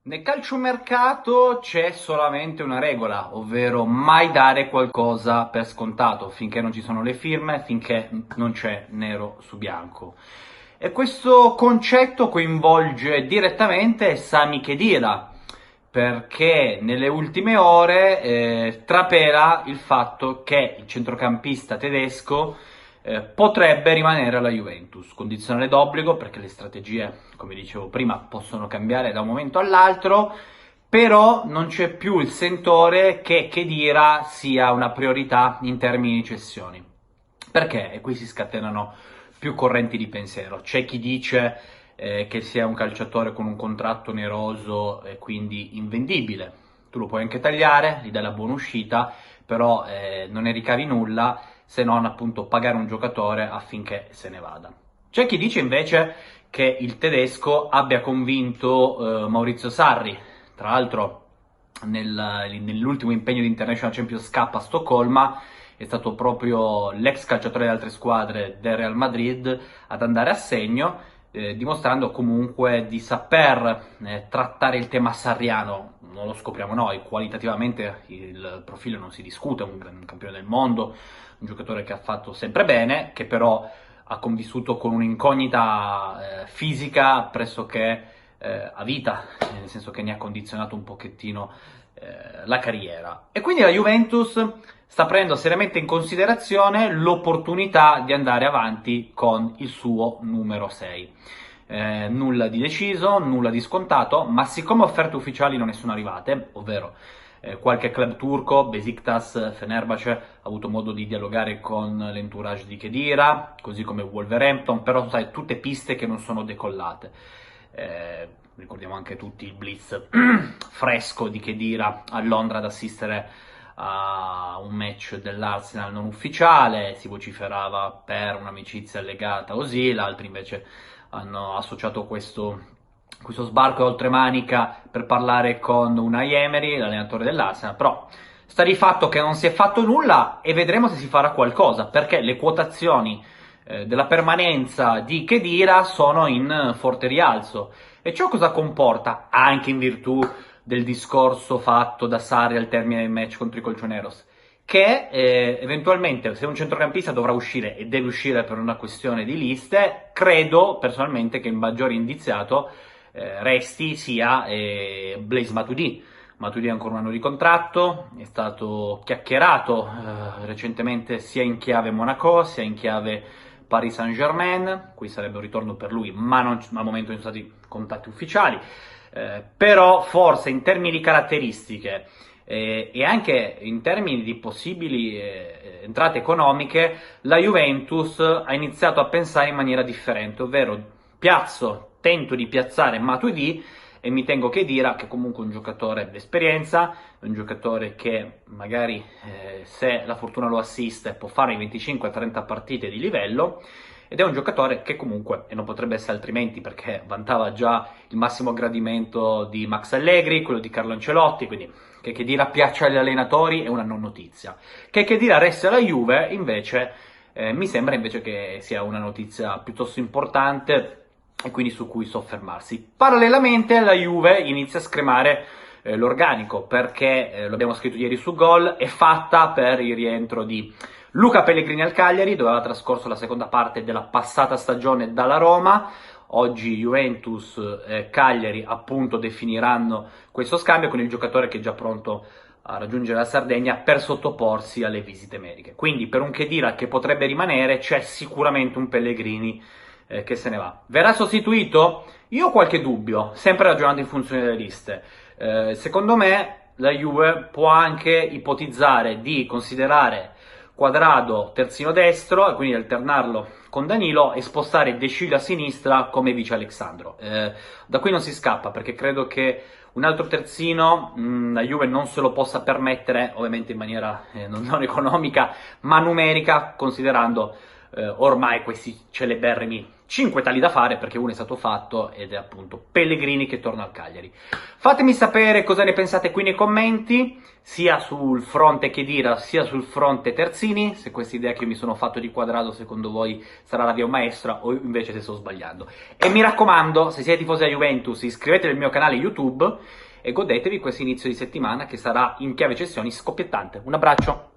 Nel calciomercato c'è solamente una regola, ovvero mai dare qualcosa per scontato, finché non ci sono le firme, finché non c'è nero su bianco. E questo concetto coinvolge direttamente Sami Khedira, perché nelle ultime ore trapela il fatto che il centrocampista tedesco potrebbe rimanere alla Juventus, condizionale d'obbligo perché le strategie, come dicevo prima, possono cambiare da un momento all'altro, però non c'è più il sentore che Khedira sia una priorità in termini di cessioni. Perché? E qui si scatenano più correnti di pensiero. C'è chi dice che sia un calciatore con un contratto oneroso e quindi invendibile. Tu lo puoi anche tagliare, gli dai la buona uscita, però non ne ricavi nulla se non appunto pagare un giocatore affinché se ne vada. C'è chi dice invece che il tedesco abbia convinto Maurizio Sarri, tra l'altro nell'ultimo impegno di International Champions Cup a Stoccolma è stato proprio l'ex calciatore di altre squadre del Real Madrid ad andare a segno, dimostrando comunque di saper trattare il tema sarriano. Non lo scopriamo noi, qualitativamente il profilo non si discute, è un campione del mondo, un giocatore che ha fatto sempre bene, che però ha convissuto con un'incognita fisica pressoché a vita, nel senso che ne ha condizionato un pochettino la carriera. E quindi la Juventus sta prendendo seriamente in considerazione l'opportunità di andare avanti con il suo numero 6. Nulla di deciso, nulla di scontato, ma siccome offerte ufficiali non ne sono arrivate, ovvero qualche club turco, Besiktas, Fenerbahce, ha avuto modo di dialogare con l'entourage di Khedira, così come Wolverhampton, però sai, tutte piste che non sono decollate. Ricordiamo anche tutti il blitz fresco di Khedira a Londra ad assistere a un match dell'Arsenal non ufficiale, si vociferava per un'amicizia legata così, altri invece hanno associato questo sbarco oltremanica per parlare con Unai Emery, l'allenatore dell'Arsenal, però sta di fatto che non si è fatto nulla e vedremo se si farà qualcosa, perché le quotazioni della permanenza di Khedira sono in forte rialzo. E ciò cosa comporta? Anche in virtù del discorso fatto da Sarri al termine del match contro i Colchoneros, che eventualmente se un centrocampista dovrà uscire e deve uscire per una questione di liste, credo personalmente che il maggiore indiziato resti sia Blaise Matuidi. Matuidi ha ancora un anno di contratto, è stato chiacchierato recentemente sia in chiave Monaco sia in chiave Paris Saint-Germain, qui sarebbe un ritorno per lui, ma non, al momento non sono stati contatti ufficiali. Però forse in termini di caratteristiche e anche in termini di possibili entrate economiche, la Juventus ha iniziato a pensare in maniera differente, ovvero tento di piazzare Matuidi e mi tengo che dire che comunque è un giocatore d'esperienza, un giocatore che magari se la fortuna lo assiste può fare 25-30 partite di livello ed è un giocatore che comunque, e non potrebbe essere altrimenti perché vantava già il massimo gradimento di Max Allegri, quello di Carlo Ancelotti, quindi che dirà piaccia agli allenatori è una non notizia. Che dirà resti alla Juve invece mi sembra invece che sia una notizia piuttosto importante e quindi su cui soffermarsi. Parallelamente la Juve inizia a scremare l'organico perché, lo abbiamo scritto ieri su Gol, è fatta per il rientro di Luca Pellegrini al Cagliari, dove aveva trascorso la seconda parte della passata stagione dalla Roma. Oggi Juventus e Cagliari appunto definiranno questo scambio con il giocatore che è già pronto a raggiungere la Sardegna per sottoporsi alle visite mediche. Quindi per un Khedira che potrebbe rimanere c'è sicuramente un Pellegrini che se ne va. Verrà sostituito? Io ho qualche dubbio, sempre ragionando in funzione delle liste. Secondo me la Juve può anche ipotizzare di considerare Quadrado terzino destro e quindi alternarlo con Danilo e spostare De Sciglio a sinistra come vice Alexandro. Da qui non si scappa perché credo che un altro terzino la Juve non se lo possa permettere, ovviamente in maniera non economica ma numerica, considerando ormai questi celeberrimi 5 tagli da fare, perché uno è stato fatto ed è appunto Pellegrini che torna al Cagliari. Fatemi sapere cosa ne pensate qui nei commenti, sia sul fronte Khedira sia sul fronte Terzini, se questa idea che io mi sono fatto di Quadrado secondo voi sarà la via maestra o invece se sto sbagliando. E mi raccomando, se siete tifosi della Juventus, iscrivetevi al mio canale YouTube e godetevi questo inizio di settimana che sarà in chiave cessioni scoppiettante. Un abbraccio!